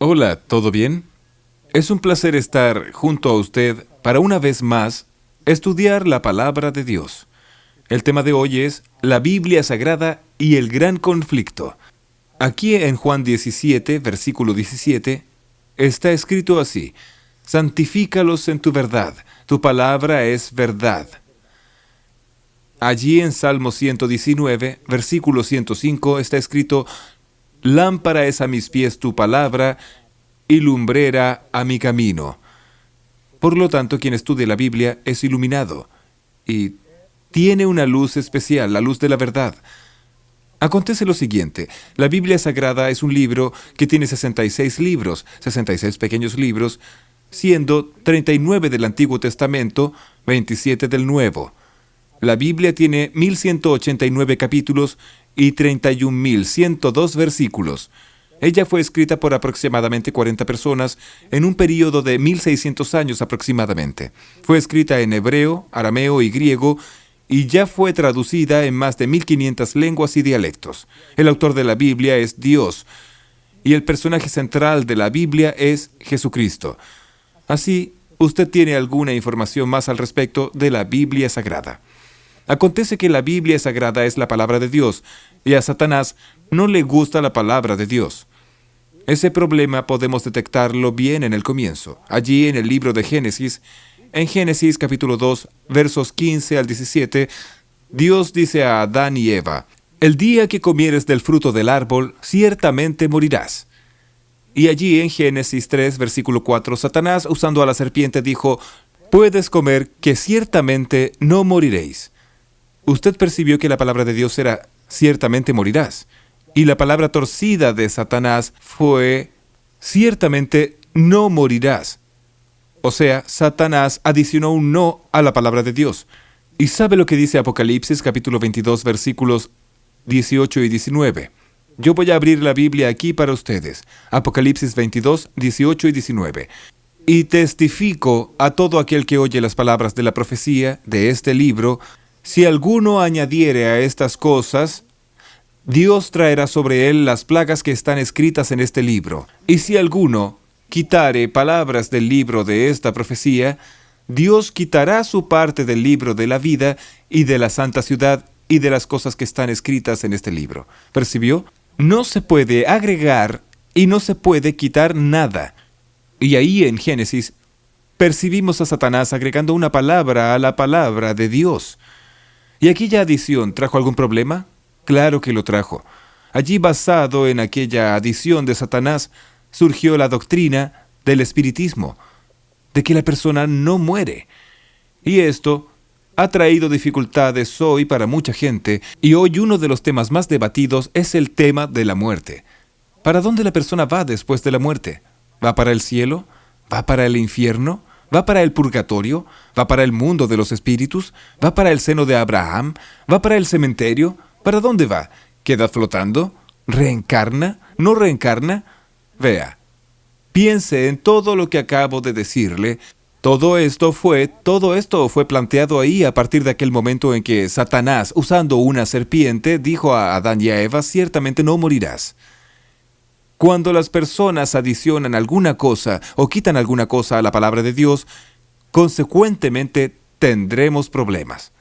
Hola, ¿todo bien? Es un placer estar junto a usted para una vez más estudiar la palabra de Dios. El tema de hoy es la Biblia Sagrada y el gran conflicto. Aquí en Juan 17, versículo 17, está escrito así: santifícalos en tu verdad, tu palabra es verdad. Allí en Salmo 119, versículo 105, está escrito: lámpara es a mis pies tu palabra y lumbrera a mi camino. Por lo tanto, quien estudia la Biblia es iluminado y tiene una luz especial, la luz de la verdad. Acontece lo siguiente: la Biblia Sagrada es un libro que tiene 66 libros, 66 pequeños libros, siendo 39 del Antiguo Testamento, 27 del Nuevo. La Biblia tiene 1189 capítulos y 31.102 versículos. Ella fue escrita por aproximadamente 40 personas en un período de 1600 años aproximadamente. Fue escrita en hebreo, arameo y griego y ya fue traducida en más de 1500 lenguas y dialectos. El autor de la Biblia es Dios y el personaje central de la Biblia es Jesucristo. Así, usted tiene alguna información más al respecto de la Biblia Sagrada. Acontece que la Biblia Sagrada es la palabra de Dios, y a Satanás no le gusta la palabra de Dios. Ese problema podemos detectarlo bien en el comienzo. Allí en el libro de Génesis, en Génesis capítulo 2, versos 15 al 17, Dios dice a Adán y Eva: el día que comieres del fruto del árbol, ciertamente morirás. Y allí en Génesis 3, versículo 4, Satanás, usando a la serpiente, dijo: puedes comer, que ciertamente no moriréis. Usted percibió que la palabra de Dios era: ciertamente morirás. Y la palabra torcida de Satanás fue: ciertamente no morirás. O sea, Satanás adicionó un no a la palabra de Dios. ¿Y sabe lo que dice Apocalipsis capítulo 22 versículos 18 y 19? Yo voy a abrir la Biblia aquí para ustedes. Apocalipsis 22, 18 y 19. Y testifico a todo aquel que oye las palabras de la profecía de este libro: si alguno añadiere a estas cosas, Dios traerá sobre él las plagas que están escritas en este libro. Y si alguno quitare palabras del libro de esta profecía, Dios quitará su parte del libro de la vida y de la santa ciudad y de las cosas que están escritas en este libro. ¿Percibió? No se puede agregar y no se puede quitar nada. Y ahí en Génesis percibimos a Satanás agregando una palabra a la palabra de Dios. ¿Y aquella adición trajo algún problema? Claro que lo trajo. Allí, basado en aquella adición de Satanás, surgió la doctrina del espiritismo, de que la persona no muere. Y esto ha traído dificultades hoy para mucha gente, y hoy uno de los temas más debatidos es el tema de la muerte. ¿Para dónde la persona va después de la muerte? ¿Va para el cielo? ¿Va para el infierno? ¿Va para el purgatorio? ¿Va para el mundo de los espíritus? ¿Va para el seno de Abraham? ¿Va para el cementerio? ¿Para dónde va? ¿Queda flotando? ¿Reencarna? ¿No reencarna? Vea, piense en todo lo que acabo de decirle. Todo esto fue planteado ahí a partir de aquel momento en que Satanás, usando una serpiente, dijo a Adán y a Eva: ciertamente no morirás. Cuando las personas adicionan alguna cosa o quitan alguna cosa a la palabra de Dios, consecuentemente tendremos problemas.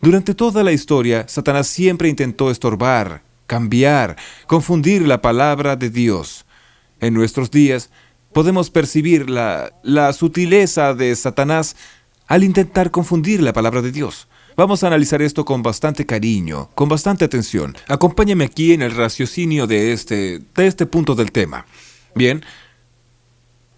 Durante toda la historia, Satanás siempre intentó estorbar, cambiar, confundir la palabra de Dios. En nuestros días, podemos percibir la sutileza de Satanás al intentar confundir la palabra de Dios. Vamos a analizar esto con bastante cariño, con bastante atención. Acompáñame aquí en el raciocinio de este punto del tema. Bien,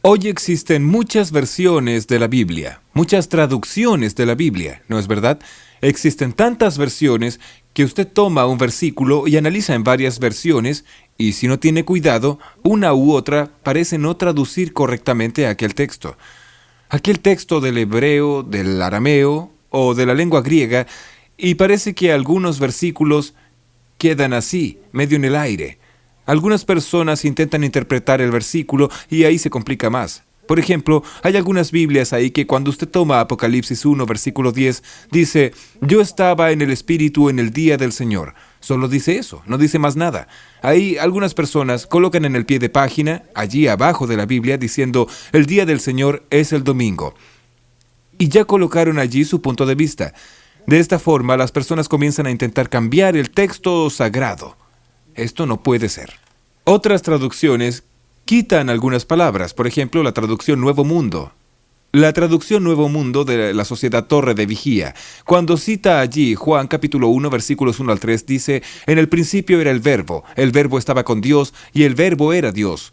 hoy existen muchas versiones de la Biblia, muchas traducciones de la Biblia, ¿no es verdad? Existen tantas versiones que usted toma un versículo y analiza en varias versiones, y si no tiene cuidado, una u otra parece no traducir correctamente aquel texto. Aquel texto del hebreo, del arameo o de la lengua griega, y parece que algunos versículos quedan así, medio en el aire. Algunas personas intentan interpretar el versículo y ahí se complica más. Por ejemplo, hay algunas Biblias ahí que cuando usted toma Apocalipsis 1, versículo 10, dice: yo estaba en el Espíritu en el día del Señor. Solo dice eso, no dice más nada. Ahí algunas personas colocan en el pie de página, allí abajo de la Biblia, diciendo, el día del Señor es el domingo. Y ya colocaron allí su punto de vista. De esta forma, las personas comienzan a intentar cambiar el texto sagrado. Esto no puede ser. Otras traducciones quitan algunas palabras, por ejemplo, la traducción Nuevo Mundo. La traducción Nuevo Mundo de la Sociedad Torre de Vigía, cuando cita allí Juan capítulo 1, versículos 1 al 3, dice, en el principio era el verbo estaba con Dios, y el verbo era Dios.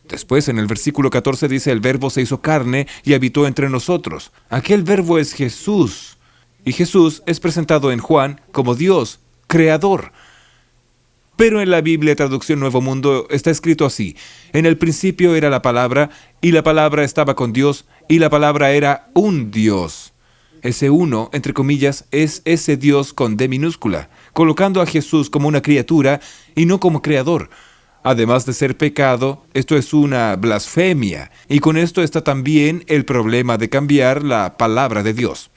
Después, en el versículo 14 dice, el verbo se hizo carne y habitó entre nosotros. Aquel verbo es Jesús, y Jesús es presentado en Juan como Dios, creador. Pero en la Biblia, traducción Nuevo Mundo, está escrito así, en el principio era la palabra, y la palabra estaba con Dios, y la palabra era un Dios. Ese uno, entre comillas, es ese Dios con D minúscula, colocando a Jesús como una criatura y no como creador. Además de ser pecado, esto es una blasfemia, y con esto está también el problema de cambiar la palabra de Dios.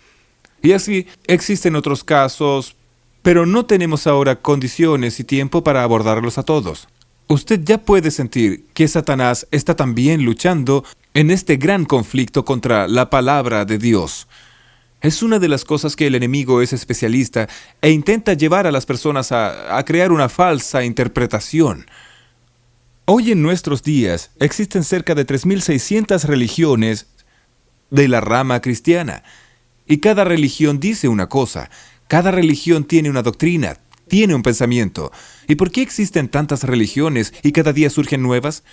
Y así existen otros casos, pero no tenemos ahora condiciones y tiempo para abordarlos a todos. Usted ya puede sentir que Satanás está también luchando en este gran conflicto contra la palabra de Dios. Es una de las cosas que el enemigo es especialista e intenta llevar a las personas a crear una falsa interpretación. Hoy en nuestros días existen cerca de 3.600 religiones de la rama cristiana, y cada religión dice una cosa. Cada religión tiene una doctrina, tiene un pensamiento. ¿Y por qué existen tantas religiones y cada día surgen nuevas?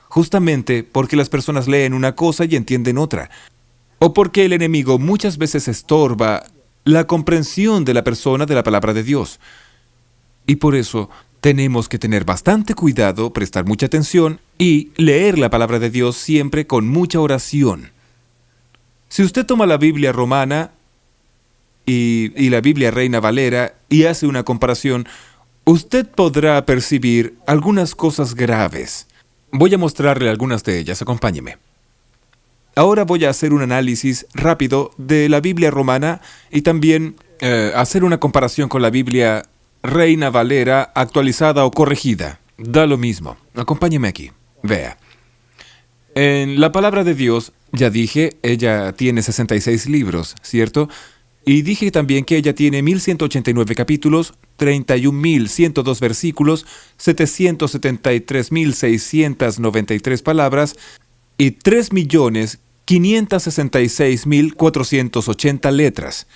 Justamente porque las personas leen una cosa y entienden otra. O porque el enemigo muchas veces estorba la comprensión de la persona de la palabra de Dios. Y por eso tenemos que tener bastante cuidado, prestar mucha atención y leer la palabra de Dios siempre con mucha oración. Si usted toma la Biblia romana y la Biblia Reina Valera y hace una comparación, usted podrá percibir algunas cosas graves. Voy a mostrarle algunas de ellas, acompáñeme. Ahora voy a hacer un análisis rápido de la Biblia romana y también hacer una comparación con la Biblia Reina Valera actualizada o corregida. Da lo mismo. Acompáñeme aquí. Vea. En la palabra de Dios, ya dije, ella tiene 66 libros, ¿cierto? Y dije también que ella tiene 1.189 capítulos, 31.102 versículos, 773.693 palabras y 3.566.480 letras.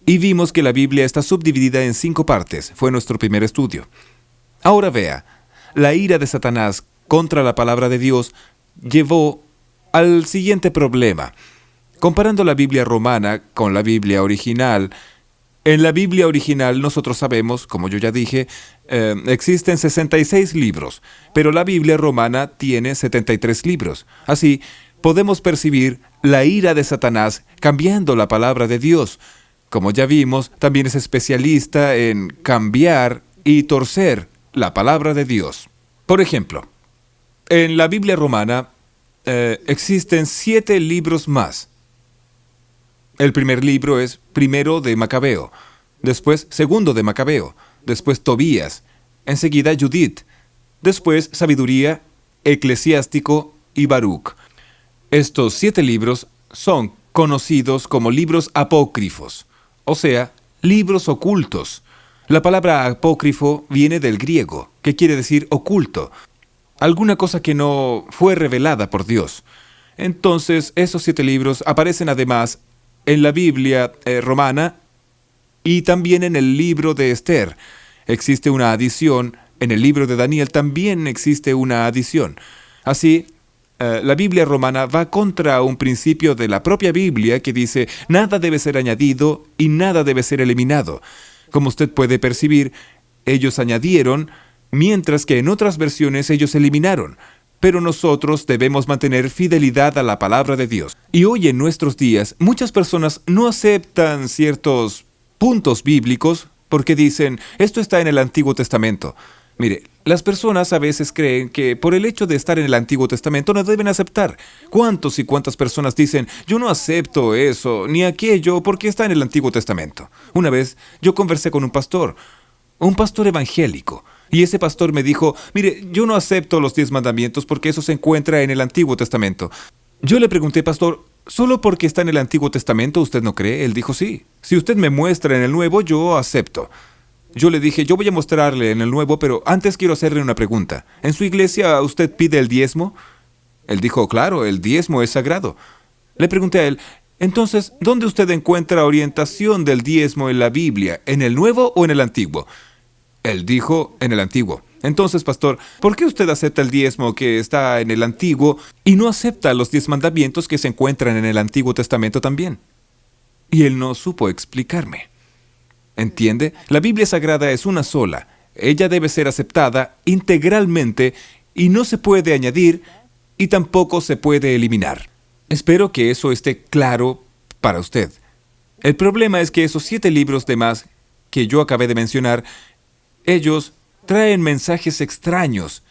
Y vimos que la Biblia está subdividida en 5 partes. Fue nuestro primer estudio. Ahora vea, la ira de Satanás contra la palabra de Dios llevó al siguiente problema. Comparando la Biblia romana con la Biblia original, en la Biblia original nosotros sabemos, como yo ya dije, existen 66 libros, pero la Biblia romana tiene 73 libros. Así, podemos percibir la ira de Satanás cambiando la palabra de Dios. Como ya vimos, también es especialista en cambiar y torcer la palabra de Dios. Por ejemplo, en la Biblia romana existen 7 libros más. El primer libro es primero de Macabeo, después segundo de Macabeo, después Tobías, enseguida Judith, después Sabiduría, Eclesiástico y Baruc. Estos 7 libros son conocidos como libros apócrifos, o sea, libros ocultos. La palabra apócrifo viene del griego, que quiere decir oculto, alguna cosa que no fue revelada por Dios. Entonces, esos 7 libros aparecen además en la Biblia romana y también en el libro de Esther. Existe una adición, en el libro de Daniel también existe una adición. Así, la Biblia romana va contra un principio de la propia Biblia que dice, nada debe ser añadido y nada debe ser eliminado. Como usted puede percibir, ellos añadieron, mientras que en otras versiones ellos eliminaron. Pero nosotros debemos mantener fidelidad a la palabra de Dios. Y hoy en nuestros días, muchas personas no aceptan ciertos puntos bíblicos porque dicen, esto está en el Antiguo Testamento. Mire, las personas a veces creen que por el hecho de estar en el Antiguo Testamento no deben aceptar. ¿Cuántos y cuántas personas dicen, yo no acepto eso ni aquello porque está en el Antiguo Testamento? Una vez yo conversé con un pastor evangélico, y ese pastor me dijo, mire, yo no acepto los 10 mandamientos porque eso se encuentra en el Antiguo Testamento. Yo le pregunté, pastor, ¿solo porque está en el Antiguo Testamento usted no cree? Él dijo, sí. Si usted me muestra en el Nuevo, yo acepto. Yo le dije, yo voy a mostrarle en el Nuevo, pero antes quiero hacerle una pregunta. ¿En su iglesia usted pide el diezmo? Él dijo, claro, el diezmo es sagrado. Le pregunté a él, entonces, ¿dónde usted encuentra orientación del diezmo en la Biblia? ¿En el Nuevo o en el Antiguo? Él dijo, en el Antiguo. Entonces, pastor, ¿por qué usted acepta el diezmo que está en el Antiguo y no acepta los 10 mandamientos que se encuentran en el Antiguo Testamento también? Y él no supo explicarme. ¿Entiende? La Biblia Sagrada es una sola. Ella debe ser aceptada integralmente y no se puede añadir y tampoco se puede eliminar. Espero que eso esté claro para usted. El problema es que esos 7 libros de más que yo acabé de mencionar, ellos traen mensajes extraños,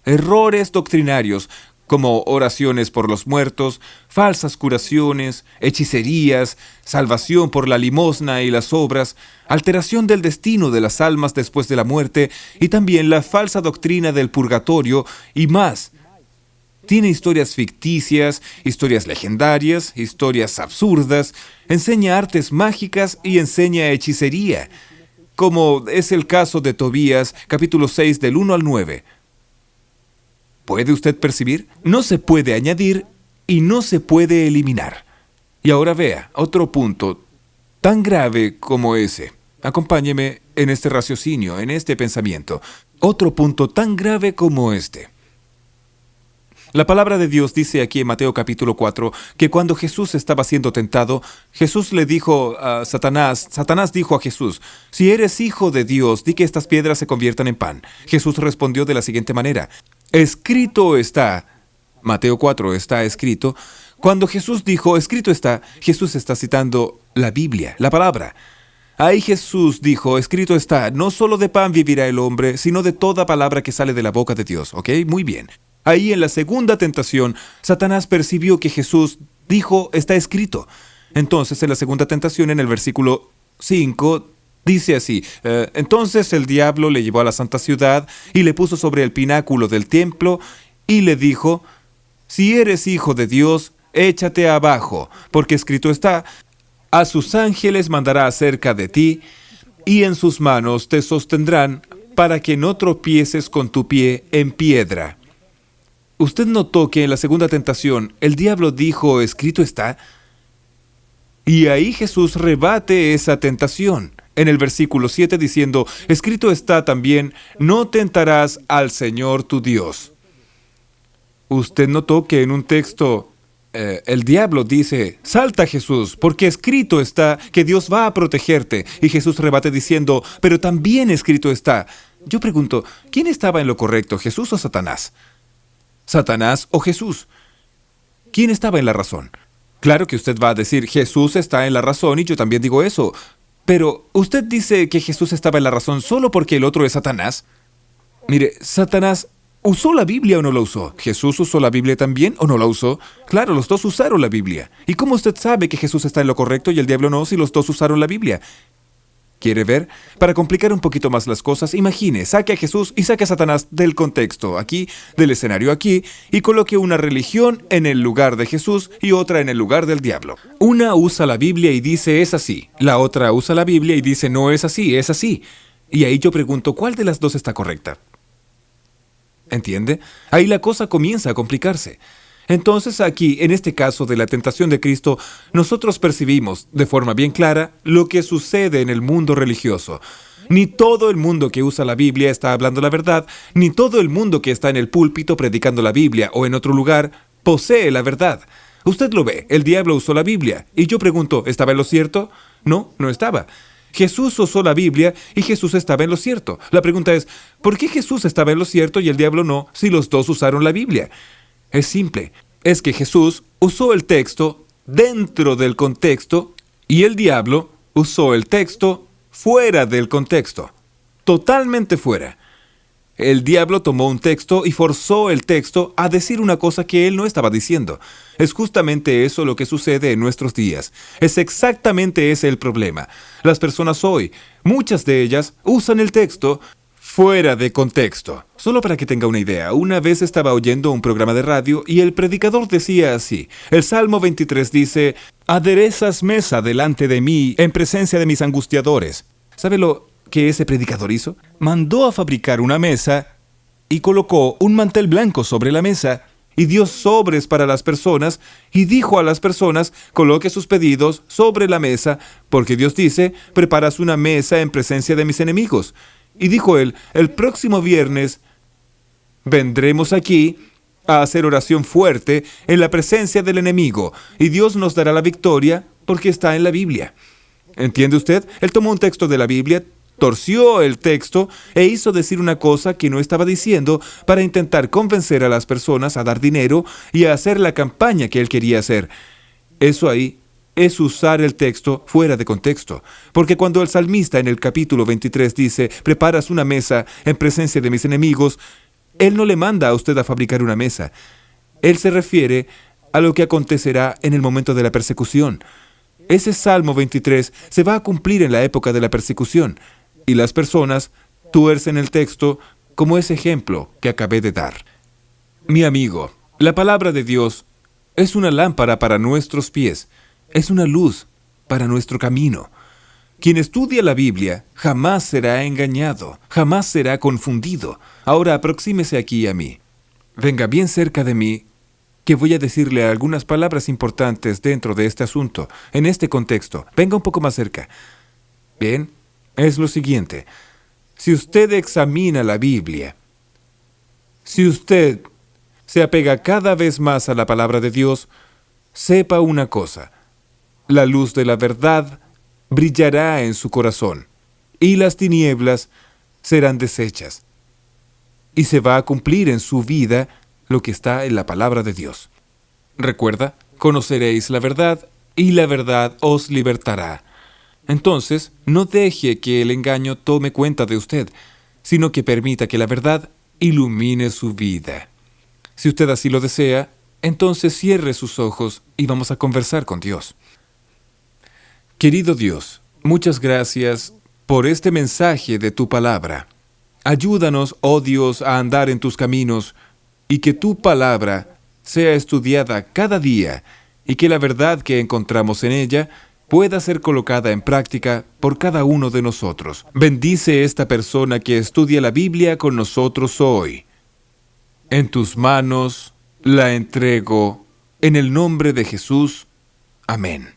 errores doctrinarios, como oraciones por los muertos, falsas curaciones, hechicerías, salvación por la limosna y las obras, alteración del destino de las almas después de la muerte y también la falsa doctrina del purgatorio y más. Tiene historias ficticias, historias legendarias, historias absurdas, enseña artes mágicas y enseña hechicería, como es el caso de Tobías, capítulo 6, del 1 al 9. ¿Puede usted percibir? No se puede añadir y no se puede eliminar. Y ahora vea, otro punto tan grave como ese. Acompáñeme en este raciocinio, en este pensamiento. Otro punto tan grave como este. La palabra de Dios dice aquí en Mateo capítulo 4 que cuando Jesús estaba siendo tentado, Jesús le dijo a Satanás dijo a Jesús, si eres hijo de Dios, di que estas piedras se conviertan en pan. Jesús respondió de la siguiente manera, escrito está, Mateo 4 está escrito, cuando Jesús dijo, escrito está, Jesús está citando la Biblia, la palabra. Ahí Jesús dijo, escrito está, no solo de pan vivirá el hombre, sino de toda palabra que sale de la boca de Dios. ¿Ok? Muy bien. Ahí en la segunda tentación, Satanás percibió que Jesús dijo, está escrito. Entonces, en la segunda tentación, en el versículo 5, dice así, entonces el diablo le llevó a la santa ciudad y le puso sobre el pináculo del templo y le dijo, si eres hijo de Dios, échate abajo, porque escrito está, a sus ángeles mandará acerca de ti, y en sus manos te sostendrán para que no tropieces con tu pie en piedra. ¿Usted notó que en la segunda tentación el diablo dijo, escrito está? Y ahí Jesús rebate esa tentación en el versículo 7 diciendo, escrito está también, no tentarás al Señor tu Dios. ¿Usted notó que en un texto el diablo dice, salta Jesús, porque escrito está que Dios va a protegerte? Y Jesús rebate diciendo, pero también escrito está. Yo pregunto, ¿quién estaba en lo correcto, Jesús o Satanás? ¿Satanás o Jesús? ¿Quién estaba en la razón? Claro que usted va a decir, Jesús está en la razón y yo también digo eso. Pero, ¿usted dice que Jesús estaba en la razón solo porque el otro es Satanás? Mire, Satanás ¿usó la Biblia o no la usó? ¿Jesús usó la Biblia también o no la usó? Claro, los dos usaron la Biblia. ¿Y cómo usted sabe que Jesús está en lo correcto y el diablo no si los dos usaron la Biblia? ¿Quiere ver? Para complicar un poquito más las cosas, imagine, saque a Jesús y saque a Satanás del contexto aquí, del escenario aquí, y coloque una religión en el lugar de Jesús y otra en el lugar del diablo. Una usa la Biblia y dice es así, la otra usa la Biblia y dice no es así, es así. Y ahí yo pregunto, ¿cuál de las dos está correcta? ¿Entiende? Ahí la cosa comienza a complicarse. Entonces aquí, en este caso de la tentación de Cristo, nosotros percibimos, de forma bien clara, lo que sucede en el mundo religioso. Ni todo el mundo que usa la Biblia está hablando la verdad, ni todo el mundo que está en el púlpito predicando la Biblia o en otro lugar posee la verdad. Usted lo ve, el diablo usó la Biblia, y yo pregunto, ¿estaba en lo cierto? No, no estaba. Jesús usó la Biblia y Jesús estaba en lo cierto. La pregunta es, ¿por qué Jesús estaba en lo cierto y el diablo no, si los dos usaron la Biblia? Es simple, es que Jesús usó el texto dentro del contexto y el diablo usó el texto fuera del contexto, totalmente fuera. El diablo tomó un texto y forzó el texto a decir una cosa que él no estaba diciendo. Es justamente eso lo que sucede en nuestros días. Es exactamente ese el problema. Las personas hoy, muchas de ellas, usan el texto fuera de contexto. Solo para que tenga una idea, una vez estaba oyendo un programa de radio y el predicador decía así. El Salmo 23 dice: «Aderezas mesa delante de mí en presencia de mis angustiadores». ¿Sabe lo que ese predicador hizo? Mandó a fabricar una mesa y colocó un mantel blanco sobre la mesa y dio sobres para las personas y dijo a las personas: coloque sus pedidos sobre la mesa, porque Dios dice: «Preparas una mesa en presencia de mis enemigos». Y dijo él: «El próximo viernes vendremos aquí a hacer oración fuerte en la presencia del enemigo y Dios nos dará la victoria porque está en la Biblia». ¿Entiende usted? Él tomó un texto de la Biblia, torció el texto e hizo decir una cosa que no estaba diciendo para intentar convencer a las personas a dar dinero y a hacer la campaña que él quería hacer. Eso ahí es usar el texto fuera de contexto. Porque cuando el salmista en el capítulo 23 dice: «Preparas una mesa en presencia de mis enemigos», él no le manda a usted a fabricar una mesa. Él se refiere a lo que acontecerá en el momento de la persecución. Ese Salmo 23 se va a cumplir en la época de la persecución, y las personas tuercen el texto como ese ejemplo que acabé de dar. Mi amigo, la palabra de Dios es una lámpara para nuestros pies, es una luz para nuestro camino. Quien estudia la Biblia jamás será engañado, jamás será confundido. Ahora aproxímese aquí a mí. Venga bien cerca de mí, que voy a decirle algunas palabras importantes dentro de este asunto, en este contexto. Venga un poco más cerca. Bien, es lo siguiente. Si usted examina la Biblia, si usted se apega cada vez más a la palabra de Dios, sepa una cosa: la luz de la verdad brillará en su corazón, y las tinieblas serán deshechas. Y se va a cumplir en su vida lo que está en la palabra de Dios. Recuerda: conoceréis la verdad, y la verdad os libertará. Entonces, no deje que el engaño tome cuenta de usted, sino que permita que la verdad ilumine su vida. Si usted así lo desea, entonces cierre sus ojos y vamos a conversar con Dios. Querido Dios, muchas gracias por este mensaje de tu palabra. Ayúdanos, oh Dios, a andar en tus caminos, y que tu palabra sea estudiada cada día, y que la verdad que encontramos en ella pueda ser colocada en práctica por cada uno de nosotros. Bendice esta persona que estudia la Biblia con nosotros hoy. En tus manos la entrego, en el nombre de Jesús. Amén.